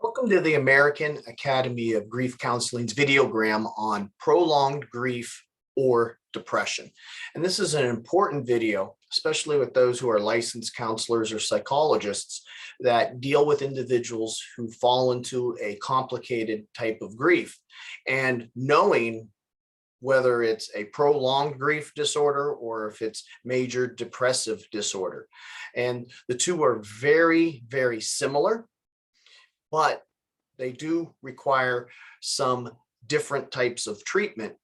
Welcome to the American Academy of Grief Counseling's videogram on prolonged grief or depression. And this is an important video, especially with those who are licensed counselors or psychologists that deal with individuals who fall into a complicated type of grief. And knowing whether it's a prolonged grief disorder or if it's major depressive disorder. And the two are very, very similar, but they do require some different types of treatment.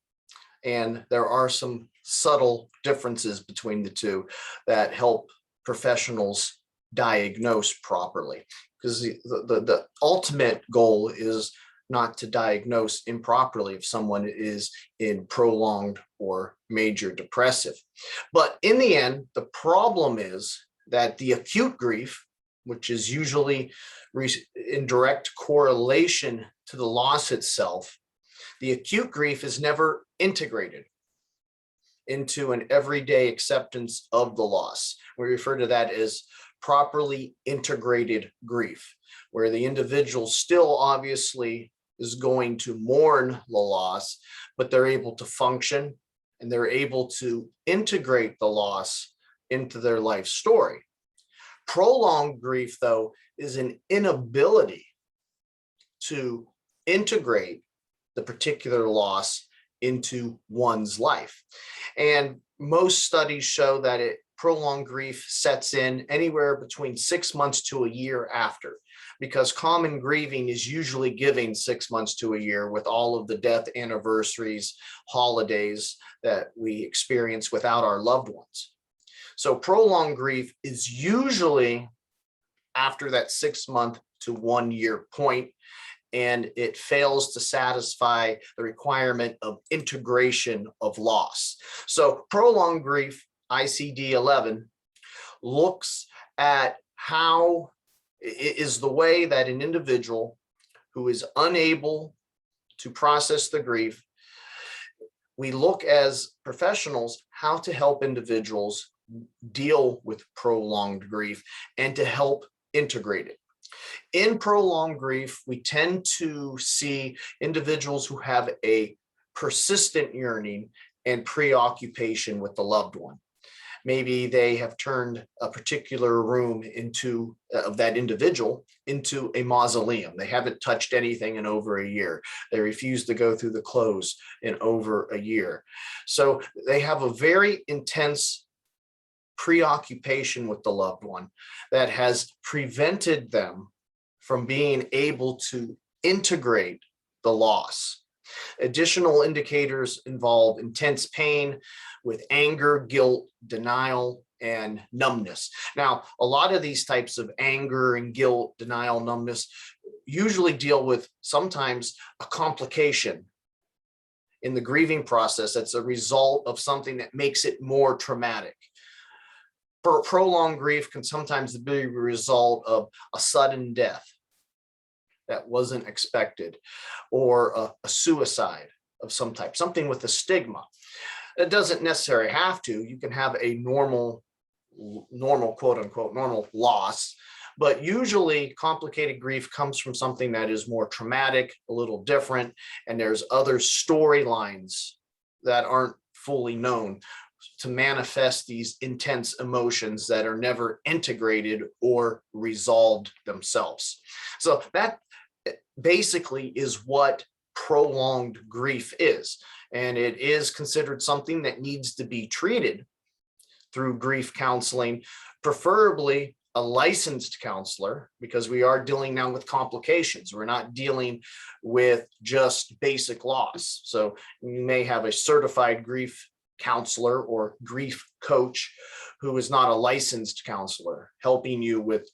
And there are some subtle differences between the two that help professionals diagnose properly. Because the ultimate goal is not to diagnose improperly if someone is in prolonged or major depressive. But in the end, the problem is that the acute grief, which is usually in direct correlation to the loss itself, the acute grief is never integrated into an everyday acceptance of the loss. We refer to that as properly integrated grief, where the individual still obviously is going to mourn the loss, but they're able to function and they're able to integrate the loss into their life story. Prolonged grief, though, is an inability to integrate the particular loss into one's life. And most studies show that prolonged grief sets in anywhere between 6 months to a year after, because common grieving is usually giving 6 months to a year with all of the death anniversaries, holidays that we experience without our loved ones. So prolonged grief is usually after that 6 month to 1 year point, and it fails to satisfy the requirement of integration of loss. So prolonged grief, ICD-11, looks at how it is the way that an individual who is unable to process the grief, we look as professionals how to help individuals deal with prolonged grief and to help integrate it. In prolonged grief, we tend to see individuals who have a persistent yearning and preoccupation with the loved one. Maybe they have turned a particular room of that individual into a mausoleum. They haven't touched anything in over a year. They refuse to go through the clothes in over a year. So they have a very intense preoccupation with the loved one that has prevented them from being able to integrate the loss. Additional indicators involve intense pain with anger, guilt, denial, and numbness. Now, a lot of these types of anger and guilt, denial, numbness usually deal with sometimes a complication in the grieving process that's a result of something that makes it more traumatic. Prolonged grief can sometimes be a result of a sudden death that wasn't expected, or a suicide of some type, something with a stigma. It doesn't necessarily have to. You can have a normal quote unquote normal loss, but usually complicated grief comes from something that is more traumatic, a little different, and there's other storylines that aren't fully known to manifest these intense emotions that are never integrated or resolved themselves. So that basically is what prolonged grief is. And it is considered something that needs to be treated through grief counseling, preferably a licensed counselor, because we are dealing now with complications. We're not dealing with just basic loss. So you may have a certified grief counselor or grief coach who is not a licensed counselor, helping you with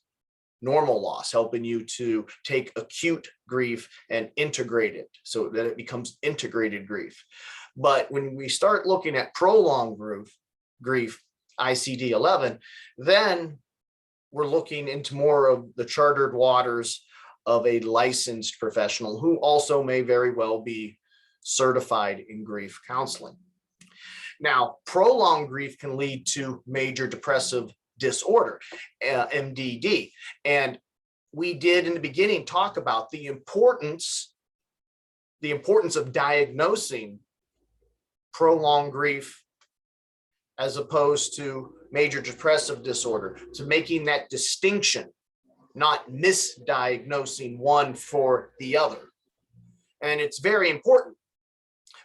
normal loss, helping you to take acute grief and integrate it so that it becomes integrated grief. But when we start looking at prolonged grief, ICD-11, then we're looking into more of the chartered waters of a licensed professional who also may very well be certified in grief counseling. Now, prolonged grief can lead to major depressive disorder, MDD. And we did in the beginning talk about the importance of diagnosing prolonged grief as opposed to major depressive disorder, to making that distinction, not misdiagnosing one for the other. And it's very important,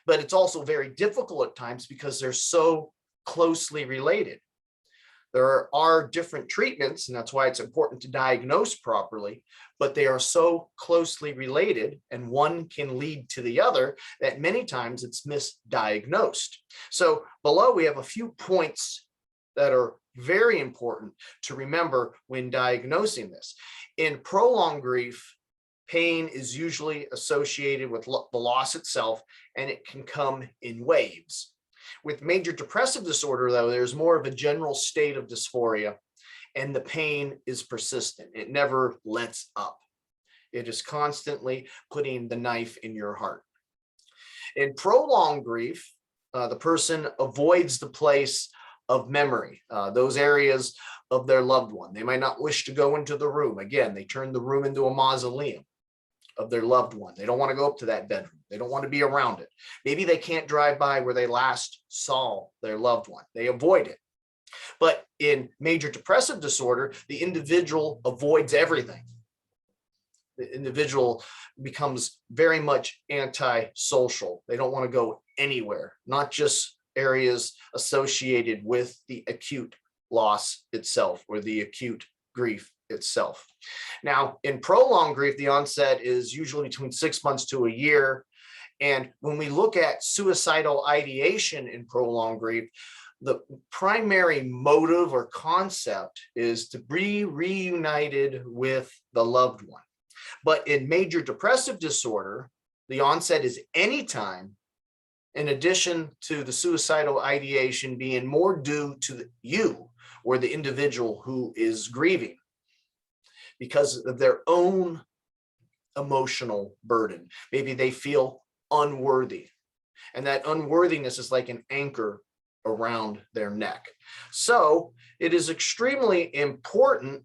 but it's also very difficult at times because they're so closely related. There are different treatments, and that's why it's important to diagnose properly, but they are so closely related and one can lead to the other that many times it's misdiagnosed. So below we have a few points that are very important to remember when diagnosing this. In prolonged grief, pain is usually associated with the loss itself, and it can come in waves. With major depressive disorder, though, there's more of a general state of dysphoria, and the pain is persistent. It never lets up. It is constantly putting the knife in your heart. In prolonged grief, the person avoids the place of memory, those areas of their loved one. They might not wish to go into the room. Again, they turn the room into a mausoleum of their loved one. They don't want to go up to that bedroom. They don't want to be around it. Maybe they can't drive by where they last saw their loved one. They avoid it. But in major depressive disorder, the individual avoids everything. The individual becomes very much antisocial. They don't want to go anywhere, not just areas associated with the acute loss itself or the acute grief itself. Now, in prolonged grief, the onset is usually between 6 months to a year. And when we look at suicidal ideation in prolonged grief, the primary motive or concept is to be reunited with the loved one. But in major depressive disorder, the onset is anytime, in addition to the suicidal ideation being more due to you or the individual who is grieving, because of their own emotional burden. Maybe they feel unworthy, and that unworthiness is like an anchor around their neck. So it is extremely important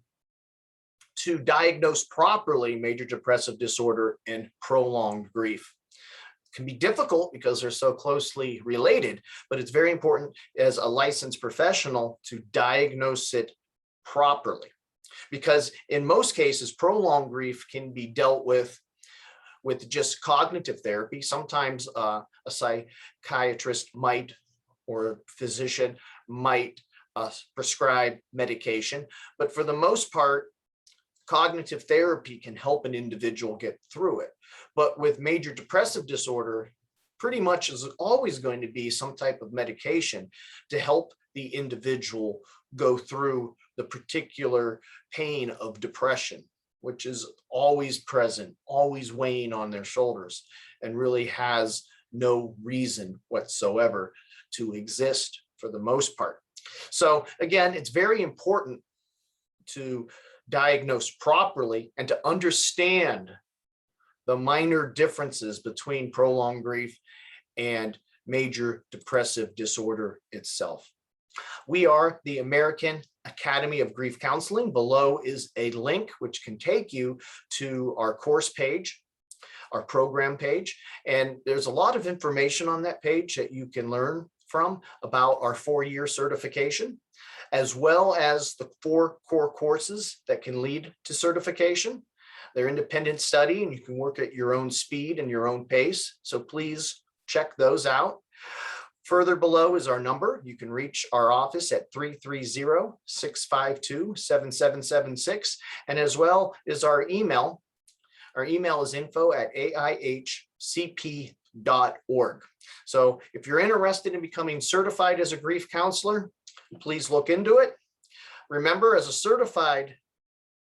to diagnose properly major depressive disorder and prolonged grief. It can be difficult because they're so closely related, but it's very important as a licensed professional to diagnose it properly. Because in most cases, prolonged grief can be dealt with just cognitive therapy. Sometimes a psychiatrist might, or a physician might prescribe medication. But for the most part, cognitive therapy can help an individual get through it. But with major depressive disorder, pretty much is always going to be some type of medication to help the individual go through the particular pain of depression, which is always present, always weighing on their shoulders, and really has no reason whatsoever to exist for the most part. So again, it's very important to diagnose properly and to understand the minor differences between prolonged grief and major depressive disorder itself. We are the American Academy of Grief Counseling. Below is a link which can take you to our course page, our program page, and there's a lot of information on that page that you can learn from about our 4-year certification, as well as the 4 core courses that can lead to certification. They're independent study, and you can work at your own speed and your own pace. So please check those out. Further below is our number. You can reach our office at 330-652-7776, and as well as our email. Our email is info@aihcp.org. So if you're interested in becoming certified as a grief counselor, please look into it. Remember, as a certified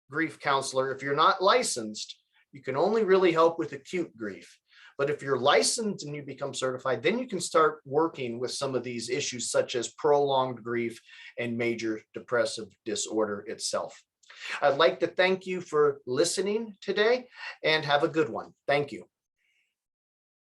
grief counselor, if you're not licensed, you can only really help with acute grief. But if you're licensed and you become certified, then you can start working with some of these issues such as prolonged grief and major depressive disorder itself. I'd like to thank you for listening today and have a good one. Thank you.